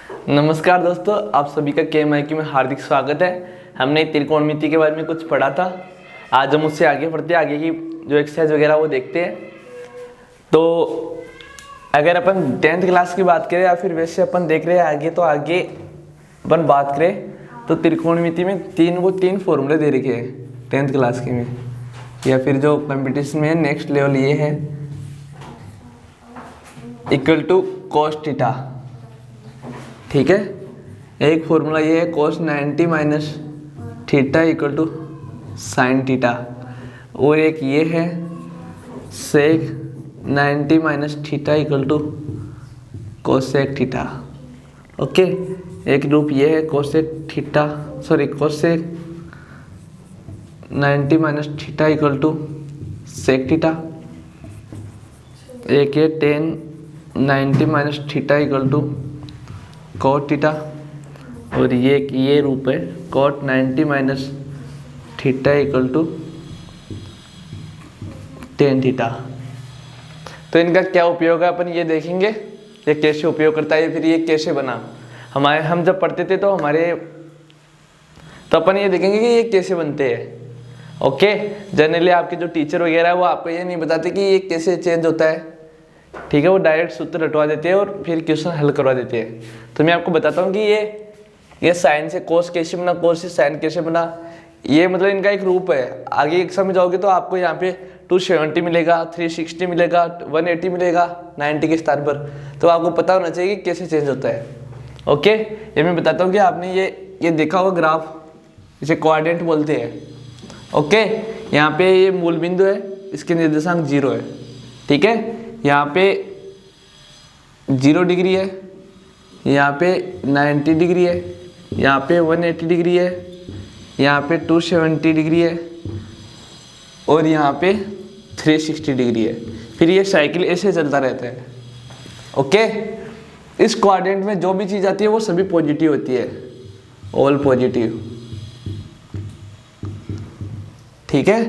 नमस्कार दोस्तों, आप सभी का KMIQ में हार्दिक स्वागत है। हमने त्रिकोणमिति के बारे में कुछ पढ़ा था। आज हम उससे आगे बढ़ते हैं, आगे की जो एक्सरसाइज वगैरह वो देखते हैं। तो अगर अपन 10th क्लास की बात करें या फिर वैसे अपन देख रहे हैं आगे, तो आगे अपन बात करें तो त्रिकोणमिति में तीन फॉर्मूले दे रखे हैं 10th क्लास के में, या फिर जो कंपटीशन में नेक्स्ट लेवल ये है इक्वल टू cos थीटा। ठीक है, एक फॉर्मूला ये है cos 90 minus theta equal to sine theta, और एक ये है sec 90 minus theta equal to cosec theta. Okay, एक रूप ये है cosec 90 minus theta equal to sec theta. एक है tan 90 minus theta equal to cot theta, और ये रूप है cot 90 minus theta equal to tan theta. तो इनका क्या उपयोग है अपन ये देखेंगे, ये कैसे उपयोग करता है, फिर ये कैसे बना। हम जब पढ़ते थे तो अपन ये देखेंगे कि ये कैसे बनते हैं। ओके, जनरली आपके जो टीचर वगैरह है वो आपको ये नहीं बताते कि ये कैसे चेंज होता है। ठीक है, वो डायरेक्ट सूत्र रटवा देते हैं और फिर क्वेश्चन हल करवा देते हैं। तो मैं आपको बताता हूँ कि ये साइन से कोस कैसे बना, कोस से साइन कैसे बना। ये मतलब इनका एक रूप है। आगे एग्जाम में जाओगे तो आपको यहाँ पे 270 मिलेगा, 360 मिलेगा, 180 मिलेगा 90 के स्थान पर। तो आपको पता होना चाहिए कि कैसे चेंज होता है। ओके, ये मैं बताता हूँ कि आपने ये देखा होगा ग्राफ, इसे कोऑर्डिनेट बोलते हैं। ओके, यहाँ पे ये मूल बिंदु है, इसके निर्देशांक 0 है। ठीक है, यहाँ पे 0 डिग्री है, यहाँ पे 90 डिग्री है, यहाँ पे 180 डिग्री है, यहाँ पे 270 डिग्री है, और यहाँ पे 360 डिग्री है। फिर ये साइकिल ऐसे चलता रहता है। ओके, इस कोऑर्डिनेट में जो भी चीज़ आती है वो सभी पॉजिटिव होती है, ऑल पॉजिटिव। ठीक है,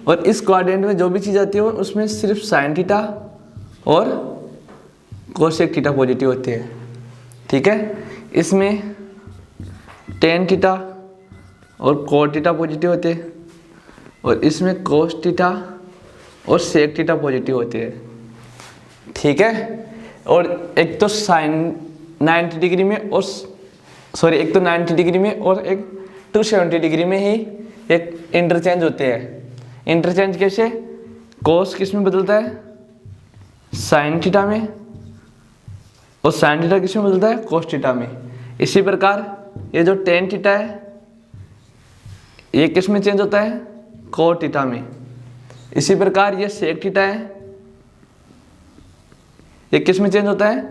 और इस कोऑर्डिनेट में जो भी चीज़ आती है उसमें सिर्फ साइन थीटा और कोसेक थीटा पॉजिटिव होती है। ठीक है, इसमें tan थीटा और cot थीटा पॉजिटिव होते हैं, और इसमें cos थीटा और sec थीटा पॉजिटिव होते हैं। ठीक है, और एक तो साइन 90 डिग्री में और एक तो 90 डिग्री में और एक 270 डिग्री में ही एक इंटरचेंज होते हैं। इंटरचेंज कैसे, cos किस में बदलता है, साइन थीटा में, और साइन थीटा किस में बदलता है, cos थीटा में। इसी प्रकार ये जो tan थीटा है ये किस में चेंज होता है, cot थीटा में। इसी प्रकार ये sec थीटा है, ये किस में चेंज होता है,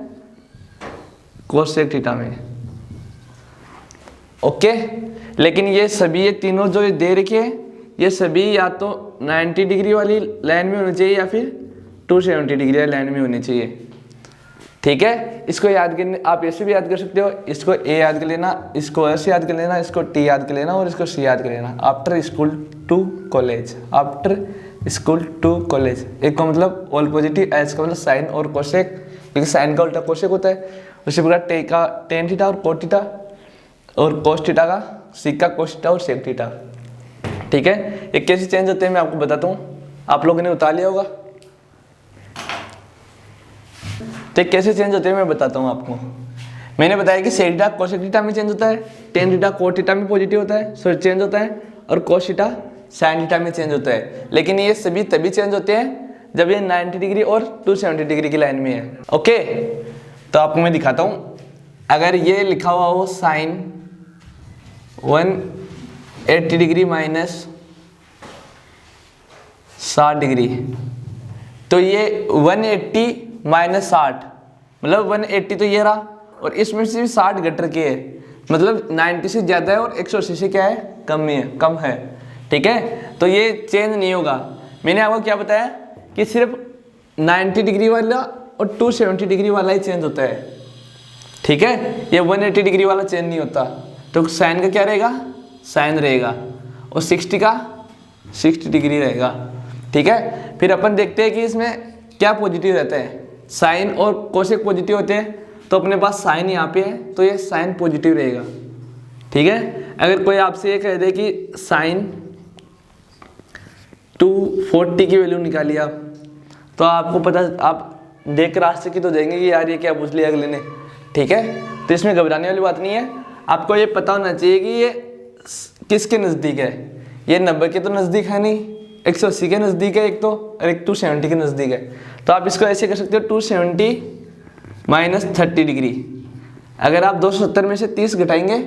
कोसेक थीटा में। ओके, लेकिन ये सभी ये तीनों जो दे रखे हैं ये सभी या तो 90 डिग्री वाली लाइन में होनी चाहिए या फिर 270 डिग्री वाली लाइन में होनी चाहिए। ठीक है, इसको याद करने आप ऐसे भी याद कर सकते हो, इसको A याद कर लेना, इसको S याद कर लेना, इसको T याद कर लेना, और इसको C याद कर लेना। After school to college, after school to college. एक का मतलब ऑल पॉजिटिव, S का मतलब साइन और कोसेक, क्योंकि साइन का उल्टा कोसेक होता है। उसी प्रकार tan थीटा और cot थीटा, और cos थीटा का sec का cos थीटा और sec थीटा। ठीक है, ये कैसे चेंज होते हैं मैं आपको बताता हूँ, आप लोगों ने उतार लिया होगा। तो कैसे चेंज होते हैं मैं बताता हूँ आपको। मैंने बताया कि sec थीटा cosec थीटा में चेंज होता है, tan थीटा cot थीटा में पॉजिटिव होता है, चेंज होता है, और cos थीटा sin थीटा में चेंज होता है। लेकिन ये सभी तभी चेंज होते हैं जब ये 90 डिग्री और 270 डिग्री की लाइन में है। ओके, तो आपको मैं दिखाता हूँ। अगर ये लिखा हुआ हो साइन 180 डिग्री माइनस 60 डिग्री, तो ये 180 माइनस 60 मतलब 180 तो ये रहा, और इसमें से 60 घट रखे है, मतलब 90 से ज़्यादा है और 180 से क्या है, कम है। ठीक है, तो ये चेंज नहीं होगा। मैंने आपको क्या बताया कि सिर्फ 90 डिग्री वाला और 270 डिग्री वाला ही चेंज होता है। ठीक है, ये 180 डिग्री वाला चेंज नहीं होता। तो साइन का क्या रहेगा, साइन रहेगा, और 60 का 60 डिग्री रहेगा। ठीक है, फिर अपन देखते हैं कि इसमें क्या पॉजिटिव रहता है। साइन और कोसेक पॉजिटिव होते हैं तो अपने पास साइन यहाँ पे है तो ये साइन पॉजिटिव रहेगा। ठीक है, अगर कोई आपसे ये कह दे कि साइन 240 की वैल्यू निकालिए आप, तो आपको पता, आप देख कर आश्चर्यचकित हो जाएंगे कि यार ये क्या पूछ लिया अगले ने। ठीक है, तो इसमें घबराने वाली बात नहीं है। आपको ये पता होना चाहिए कि ये किसके नज़दीक है। ये 90 के तो नज़दीक है नहीं, 180 के नज़दीक है एक तो, और एक 270 के नज़दीक है। तो आप इसको ऐसे कर सकते हो 270 माइनस 30 डिग्री। अगर आप 270 में से 30 घटाएंगे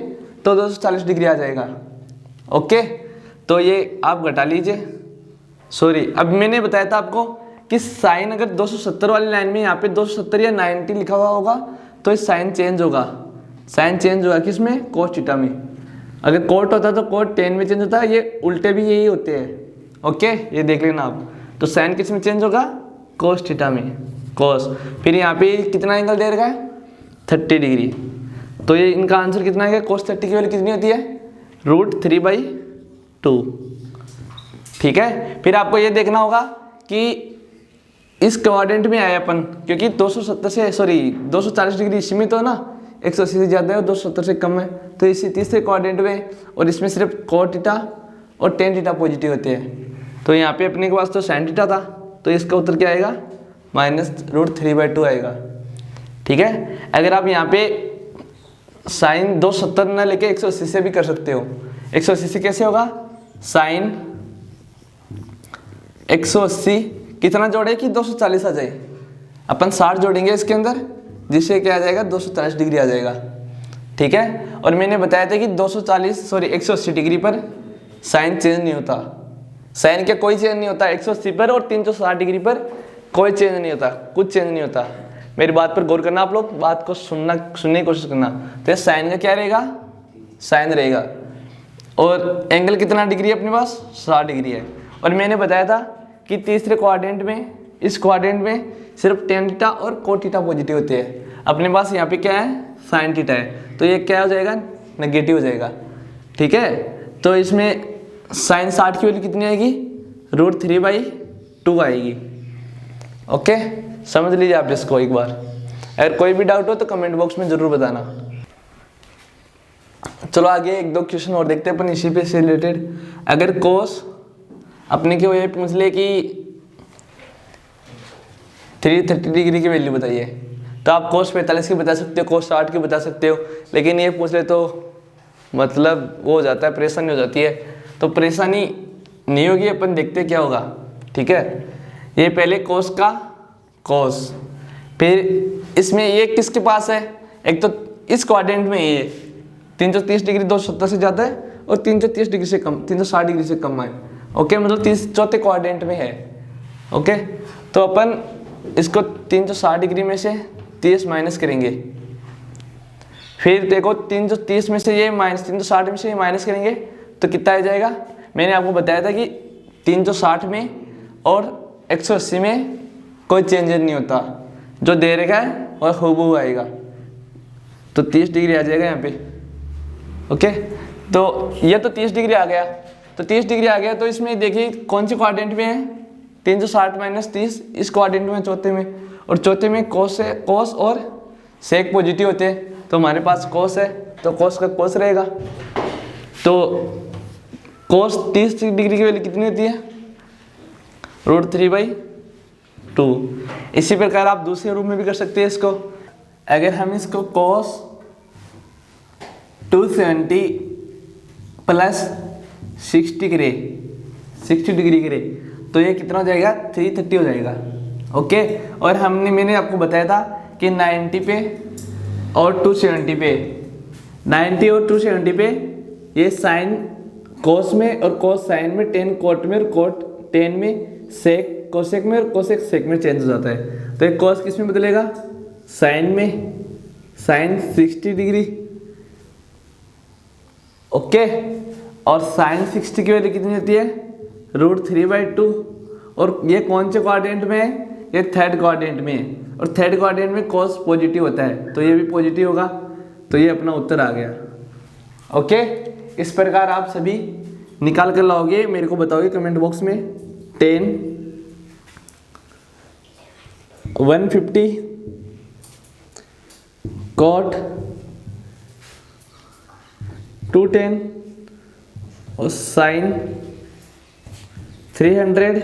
तो 240 डिग्री आ जाएगा। ओके, तो ये आप घटा लीजिए। सॉरी, अब मैंने बताया था आपको कि साइन अगर 270 वाली लाइन में यहाँ पे 270 या 90 लिखा हुआ होगा तो ये साइन चेंज होगा। साइन चेंज होगा किसमें? कोस थीटा में। अगर कोट होता तो कोट टेन में चेंज होता है, ये उल्टे भी यही होते हैं। ओके, ये देख लेना आप। तो साइन किस में चेंज होगा? कोस थीटा में, कोस। फिर यहाँ पे कितना एंगल दे रखा है? 30 डिग्री। तो ये इनका आंसर कितना है? कोस 30 की वैल्यू कितनी होती है? √3/2। ठीक है, फिर आपको ये देखना होगा कि इस क्वाड्रेंट में आए अपन, क्योंकि 240 डिग्री इसमें तो ना 180 से ज़्यादा है और 270 से कम है, तो इसी तीसरे क्वाड्रेंट में, और इसमें सिर्फ कोट थीटा और टेन थीटा पॉजिटिव होते हैं। तो यहाँ पे अपने के पास तो साइन थीटा था, तो इसका उत्तर क्या आएगा? -√3/2 आएगा। ठीक है, अगर आप यहाँ पे साइन 270 ना लेके 180 से भी कर सकते हो। 180 से कैसे होगा? साइन 180 कितना जोड़े कि 240 आ जाए। अपन 60 जोड़ेंगे इसके अंदर, जिससे क्या आ जाएगा? 240 डिग्री आ जाएगा। ठीक है, और मैंने बताया था कि 180 डिग्री पर साइन चेंज नहीं होता। साइन का कोई चेंज नहीं होता 180 पर, और 360 डिग्री पर कोई चेंज नहीं होता, कुछ चेंज नहीं होता। मेरी बात पर गौर करना, आप लोग बात को सुनने की कोशिश करना। तो साइन का क्या रहेगा? साइन रहेगा। और एंगल कितना डिग्री है अपने पास? 60 डिग्री है। और मैंने बताया था कि तीसरे क्वाड्रेंट में, इस क्वाड्रेंट में सिर्फ टेन थीटा और कोट थीटा पॉजिटिव होते हैं। अपने पास यहाँ पे क्या है? साइन थीटा है, तो ये क्या हो जाएगा? नेगेटिव हो जाएगा। ठीक है, तो इसमें साइन 60 की वैल्यू कितनी आएगी? √3/2 आएगी। ओके, समझ लीजिए आप इसको एक बार। अगर कोई भी डाउट हो तो कमेंट बॉक्स में जरूर बताना। चलो आगे 1-2 क्वेश्चन और देखते हैं अपन इसी पे से रिलेटेड। अगर कोस अपने को ये पूछ ले कि 330 डिग्री की वैल्यू बताइए, तो आप कोस 45 की बता सकते हो, कोस 60 की बता सकते हो, लेकिन ये पूछ ले तो मतलब वो हो जाता है, परेशानी हो जाती है। तो परेशानी नहीं होगी, अपन देखते क्या होगा। ठीक है, ये पहले कोस का कोस, फिर इसमें ये किसके पास है? एक तो इस क्वाड्रेंट में ये 330 डिग्री 270 से ज़्यादा है, और 330 डिग्री से कम, 360 डिग्री से कम है। ओके, मतलब चौथे क्वाड्रेंट में है। ओके, तो अपन इसको 360 डिग्री में से 30 माइनस करेंगे। फिर देखो 330 में से ये माइनस, 360 में से ये माइनस करेंगे तो कितना आ जाएगा? मैंने आपको बताया था कि 360 में और 180 में कोई चेंज नहीं होता, जो दे रखा है और हूबहू आएगा। तो 30 डिग्री आ जाएगा यहाँ पे। ओके, तो ये तो 30 डिग्री आ गया। तो 30 डिग्री आ गया, तो इसमें देखिए कौन सी क्वाड्रेंट में है? 360 माइनस 30 इस क्वाड्रेंट में, चौथे में। और चौथे में कोस है, कोस और सेक पॉजिटिव होते हैं। तो हमारे पास कोस है, तो कोस का कोस रहेगा। तो कोस 30 डिग्री की वैल्यू कितनी होती है? √3/2। इसी प्रकार आप दूसरे रूप में भी कर सकते हैं इसको। अगर हम इसको कोस 270 प्लस 60 डिग्री करे तो ये कितना हो जाएगा? 330 हो जाएगा। ओके, और मैंने आपको बताया था कि 90 पे और 270 पे, 90 और 270 पे ये साइन कोस में और कोस साइन में, टेन कोट में और कोट टेन में, सेक कोसेक में और कोसेक सेक में चेंज हो जाता है। तो ये कोस किस में बदलेगा? साइन में, साइन 60 डिग्री। ओके, और साइन 60 की वैल्यू कितनी होती है? √3/2। और ये कौन से क्वाड्रेंट में है? ये थर्ड क्वाड्रेंट में है, और थर्ड क्वाड्रेंट में कोस पॉजिटिव होता है, तो ये भी पॉजिटिव होगा। तो ये अपना उत्तर आ गया। ओके, इस प्रकार आप सभी निकाल कर लाओगे, मेरे को बताओगे कमेंट बॉक्स में। 10, 150, कॉट 210 और साइन 300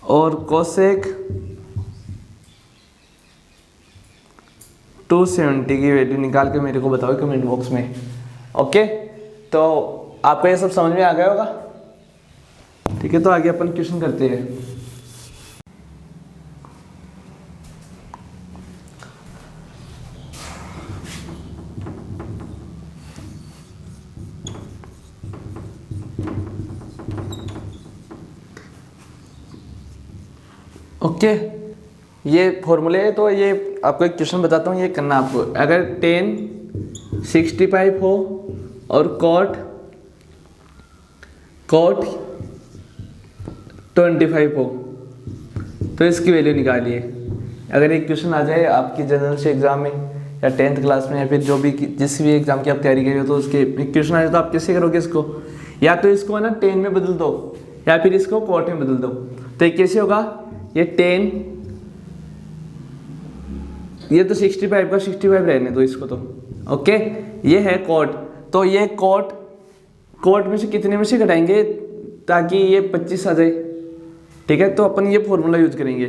और कोसेक 270 की वैल्यू निकाल के मेरे को बताओ कमेंट बॉक्स में। ओके, तो आपको ये सब समझ में आ गया होगा। ठीक है, तो आगे अपन क्वेश्चन करते हैं। ओके, ये फॉर्मूले है, तो ये आपको एक क्वेश्चन बताता हूँ, ये करना आपको। अगर tan 65 हो और cot 25 हो तो इसकी वैल्यू निकालिए। अगर एक क्वेश्चन आ जाए आपकी जनरल से एग्जाम में या 10th क्लास में या फिर जो भी जिस भी एग्जाम की आप तैयारी कर रहे हो, तो उसके क्वेश्चन आ जाए तो आप कैसे करोगे इसको? या तो इसको है ना tan में बदल दो या फिर इसको cot में बदल दो। तो ये कैसे होगा? ये 10, ये तो 65 का 65 रहने दो इसको तो। ओके, ये है cot, तो ये cot में से कितने में से घटाएंगे ताकि ये 25 आ जाए। ठीक है, तो अपन ये फॉर्मूला यूज करेंगे।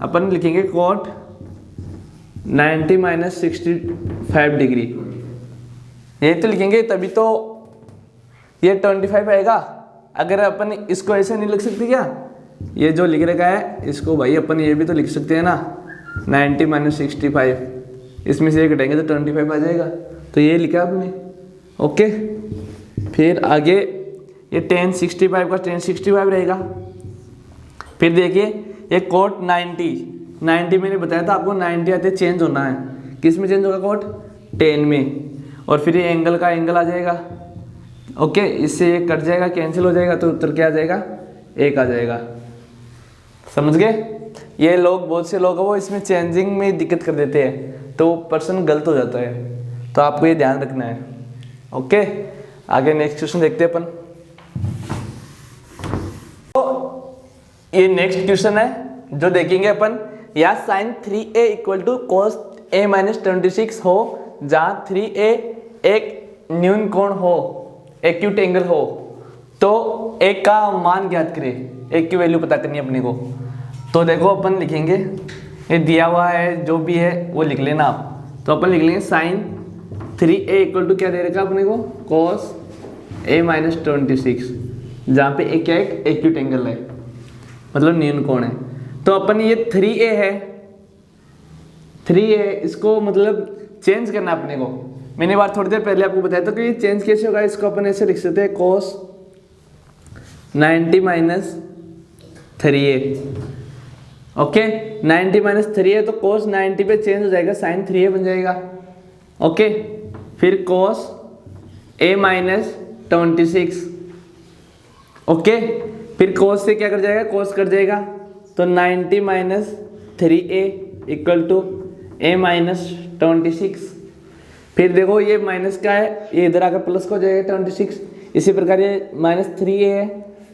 अपन लिखेंगे cot 90 माइनस 65 डिग्री, ये तो लिखेंगे तभी तो ये 25 आएगा। अगर अपन इसको ऐसे नहीं लिख सकते क्या? ये जो लिख रखा है इसको भाई अपन ये भी तो लिख सकते हैं ना, 90 माइनस 65, इसमें से ये घटाएंगे तो 25 आ जाएगा। तो ये लिखा आपने। ओके, फिर आगे ये tan 65 का tan 65 रहेगा। फिर देखिए ये cot 90 मैंने बताया था आपको, 90 आते चेंज होना है। किस में चेंज होगा cot? tan में। और फिर ये एंगल का एंगल आ जाएगा। ओके, इससे ये कट जाएगा, कैंसिल हो जाएगा, तो उत्तर क्या आ जाएगा? 1 आ जाएगा। समझ गए? ये लोग, बहुत से लोग हैं वो इसमें चेंजिंग में दिक्कत कर देते हैं, तो पर्सन गलत हो जाता है, तो आपको ये ध्यान रखना है। ओके, आगे नेक्स्ट क्वेश्चन देखते हैं अपन। तो ये नेक्स्ट क्वेश्चन है जो देखेंगे अपन। या sin 3a equal to cos a minus 26 हो, जहाँ 3a एक न्यून कोण हो, एक्यूट एंगल हो, तो एक का मान ज्ञात करें, एक की वैल्यू पता करनी है अपने को। तो देखो अपन लिखेंगे, ये दिया हुआ है जो भी है वो लिख लेना आप। तो अपन लिख लेंगे sin 3a इक्वल टू क्या दे रखा अपने को? cos a माइनस 26, जहाँ पे एक क्या एक एक्यूट एंगल है, मतलब न्यून कोण है। तो अपन ये 3a है, 3a इसको मतलब चेंज करना अपने को। मैंने बार थोड़ी देर पहले आपको बताया था कि ये चेंज कैसे होगा। इसको अपन ऐसे लिख सकते हैं cos 90 minus 3a। Okay, 90 minus 3a तो cos 90 पे चेंज हो जाएगा, sin 3a बन जाएगा। ओके, फिर cos a माइनस 26। ओके, फिर cos से क्या कर जाएगा? cos कट जाएगा, तो 90 minus 3a equal to a minus 26। फिर देखो ये माइनस का है, ये इधर आकर प्लस का हो जाएगा 26। इसी प्रकार ये माइनस 3a है,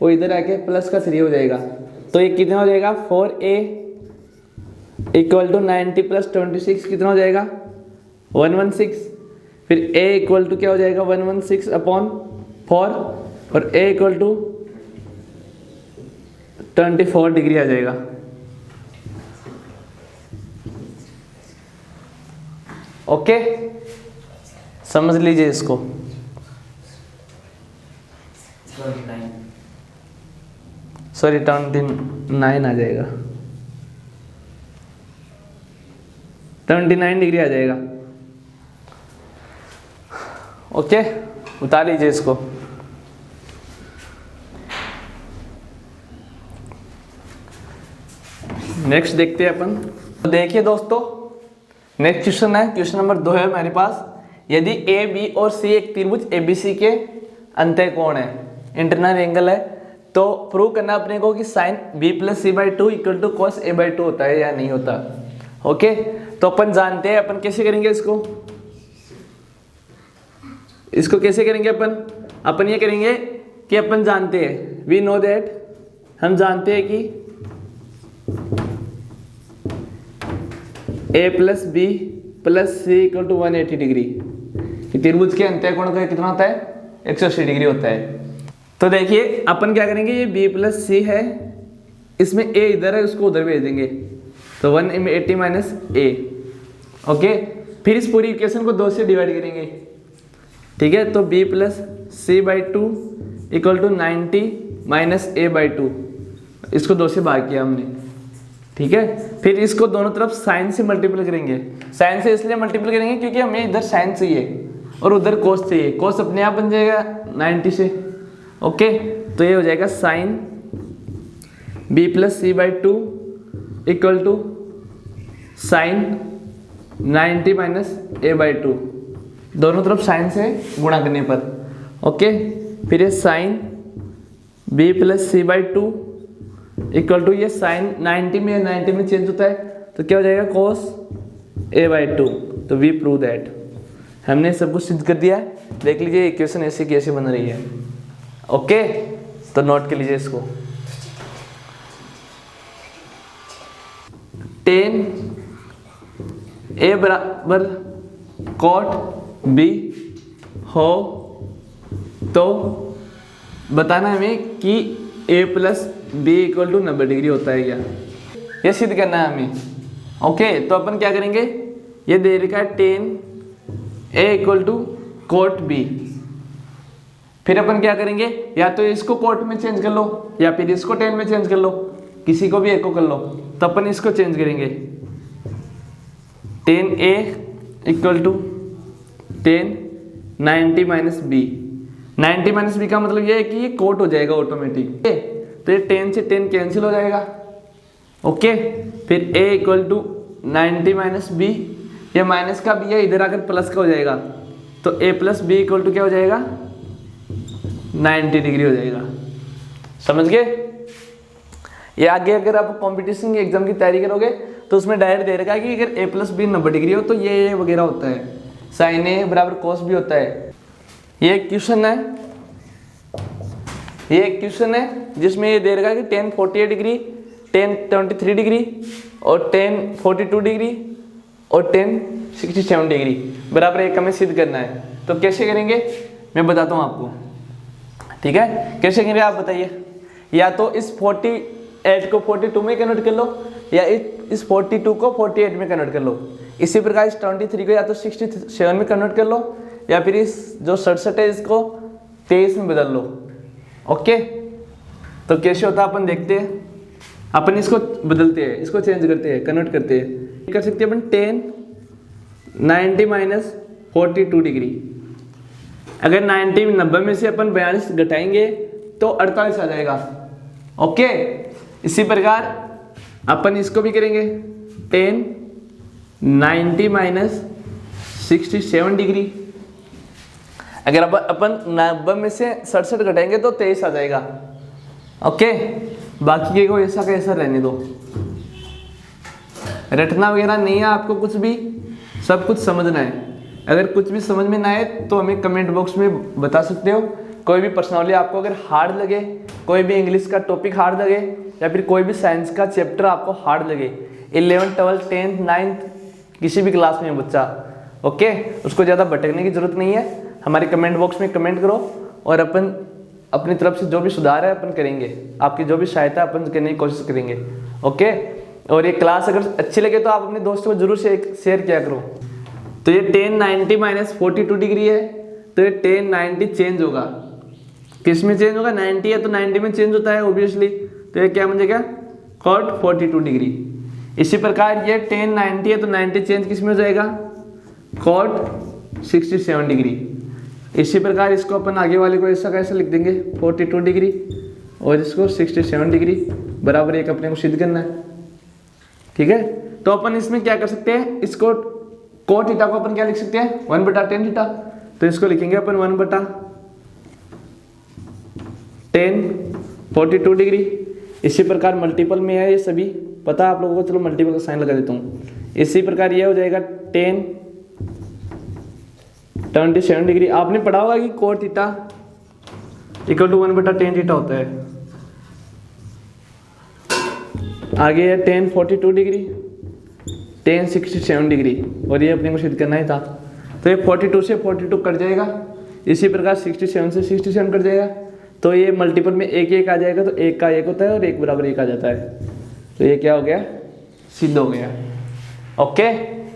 वो इधर आके प्लस का 3 हो जाएगा। तो ये कितना हो जाएगा? 4a इक्वल टू 90 प्लस 26 कितना हो जाएगा? 116। फिर a इक्वल टू क्या हो जाएगा? 116 अपॉन 4, और a इक्वल टू 24 डिग्री आ जाएगा। ओके, समझ लीजिए इसको। 29 आ जाएगा, 29 डिग्री आ जाएगा। ओके, उतार लीजिए इसको। नेक्स्ट देखते हैं अपन। तो देखिए दोस्तों, नेक्स्ट क्वेश्चन है, क्वेश्चन नंबर 2 है मेरे पास। यदि ए बी और सी एक त्रिभुज एबीसी के अंतः कोण है, इंटरनल एंगल है, तो प्रूव करना अपने को कि sine B plus C by 2 equal to cos A by 2 होता है या नहीं होता। ओके, तो अपन जानते हैं, अपन कैसे करेंगे इसको कैसे करेंगे अपन ये करेंगे कि अपन जानते हैं, वी नो दैट, हम जानते हैं कि a plus B plus C equal to 180 degree. त्रिभुज के अंत्यकोण का कितना होता है? 180 डिग्री होता है। तो देखिए अपन क्या करेंगे, ये बी प्लस सी है, इसमें ए इधर है, उसको उधर भेज देंगे, तो 180 माइनस ए। ओके, फिर इस पूरी इक्वेशन को 2 से डिवाइड करेंगे। ठीक है, तो b plus C by 2 equal to 90 minus A by 2, इसको 2 से भाग किया हमने। ठीक है, फिर इसको दोनों तरफ साइन से मल्टीपल करेंगे। साइन से इसलिए मल्टीपल करेंगे क्योंकि हमें इधर साइन चाहिए और उधर कोस चाहिए। कोस अपने आप बन जाएगा 90 से। ओके, तो ये हो जाएगा sine b plus C by 2 equal to sine 90 minus A by 2, दोनों तरफ साइन से गुणा करने पर। ओके, फिर ये sine b plus C by 2 equal to, ये साइन 90 में चेंज होता है, तो क्या हो जाएगा cos a बाई 2। तो वी प्रूव दैट, हमने सब कुछ सिद्ध कर दिया है। देख लीजिए इक्वेशन ऐसे कैसे बन रही है। ओके, तो नोट कर लीजिए इसको। 10 a बराबर cot b हो तो बताना हमें कि a plus B equal to 90 degree होता है क्या, ये सिद्ध करना है हमें। ओके, तो अपन क्या करेंगे, ये दे रखा है 10 a equal to cot b। फिर अपन क्या करेंगे, या तो इसको कोट में चेंज कर लो या फिर इसको 10 में चेंज कर लो, किसी को भी एक को कर लो। तो अपन इसको चेंज करेंगे, 10a equal to 10 90 minus B. 90 minus B का मतलब ये है कि ये कोट हो जाएगा ऑटोमेटिक, तो ये 10 से 10 कैंसिल हो जाएगा। ओके, फिर a equal to 90 minus B, ये माइनस का b है, इधर आकर प्लस का हो जाएगा, तो a plus B equal to क्या हो जाएगा, 90 डिग्री हो जाएगा। समझ गए? ये आगे अगर आप कंपटीशन के एग्जाम की तैयारी करोगे तो उसमें डायरेक्ट दे रखा है कि अगर a प्लस बी 90 डिग्री हो तो ये वगैरह होता है, साइन ए बराबर कोस बी होता है। ये क्वेश्चन है, ये एक क्वेश्चन है जिसमें ये दे रखा है कि 10 48 डिग्री, 10 23 डिग्री और 10 42 डिग्री और 10 67 डिग्री बराबर एक हमें सिद्ध करना है। तो कैसे करेंगे मैं बताता हूँ आपको। ठीक है, कैसे करेंगे आप बताइए। या तो इस 48 को 42 में कन्वर्ट कर लो या इस 42 को 48 में कन्वर्ट कर लो। इसी प्रकार इस 23 को या तो 67 में कन्वर्ट कर लो या फिर इस जो 67 है इसको 23 में बदल लो। ओके, तो कैसे होता है अपन देखते हैं। अपन इसको बदलते हैं, इसको चेंज करते हैं, कन्वर्ट करते हैं। कर सकते हैं अपन 10 90 माइनस 42 डिग्री। अगर 90 में से अपन 42 घटाएंगे तो 48 आ जाएगा। ओके, इसी प्रकार अपन इसको भी करेंगे 10 90 माइनस 67 डिग्री। अगर अपन 90 में से 67 घटाएंगे तो 23 आ जाएगा। ओके, बाकी के को ऐसा का ऐसा रहने दो, रटना वगैरह नहीं है आपको, कुछ भी सब कुछ समझना है। अगर कुछ भी समझ में ना आए तो हमें कमेंट बॉक्स में बता सकते हो। कोई भी पर्सनली आपको अगर हार्ड लगे, कोई भी इंग्लिश का टॉपिक हार्ड लगे या फिर कोई भी साइंस का चैप्टर आपको हार्ड लगे, 11th 12th 10th 9th किसी भी क्लास में बच्चा, ओके, उसको ज़्यादा भटकने की जरूरत नहीं है। हमारे कमेंट बॉक्स में कमेंट करो और अपन अपनी तरफ से जो भी सुधार है अपन करेंगे, आपकी जो भी सहायता अपन करने की कोशिश करेंगे। ओके, और ये क्लास अगर अच्छी लगे तो आप अपने दोस्तों को जरूर शेयर किया करो। तो ये 10 90 माइनस 42 डिग्री है, तो ये 10 90 चेंज होगा, किस में चेंज होगा, 90 है तो 90 में चेंज होता है ऑब्वियसली, तो ये क्या बन जाएगा cot 42 डिग्री। इसी प्रकार ये 10 90 है तो 90 चेंज किस में हो जाएगा, cot 67 डिग्री। इसी प्रकार इसको अपन आगे वाले को ऐसा कैसे लिख देंगे 42 डिग्री और इसको 67 डिग्री बराबर एक अपने को सिद्ध करना है। ठीक है, तो अपन इसमें क्या कर सकते हैं, इसको cot थीटा को अपन क्या लिख सकते हैं 1/10 थीटा, तो इसको लिखेंगे अपन 1/10 42 डिग्री। इसी प्रकार मल्टीपल में है ये सभी पता है आप लोगों को, चलो मल्टीपल का साइन लगा देता हूँ। इसी प्रकार ये हो जाएगा 10 27 डिग्री। आपने पढ़ा होगा कि cot theta equal to 1/10 theta होता है। आगे है 10 42 डिग्री, tan 67 डिग्री, और ये अपने को सिद्ध करना ही था। तो ये 42 से 42 कट जाएगा, इसी प्रकार 67 से 67 कट जाएगा। तो ये मल्टीपल में एक एक आ जाएगा, तो एक का एक होता है और एक बराबर एक आ जाता है। तो ये क्या हो गया, सिद्ध हो गया। ओके,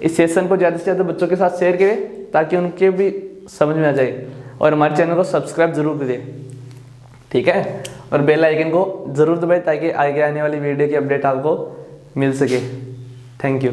इस सेशन को ज़्यादा से ज़्यादा बच्चों के साथ शेयर करें ताकि उनके भी समझ में आ जाए, और हमारे चैनल को सब्सक्राइब जरूर करें, ठीक है, और बेल आइकन को जरूर दबाएं ताकि आगे आने वाली वीडियो की अपडेट आपको मिल सके। Thank you.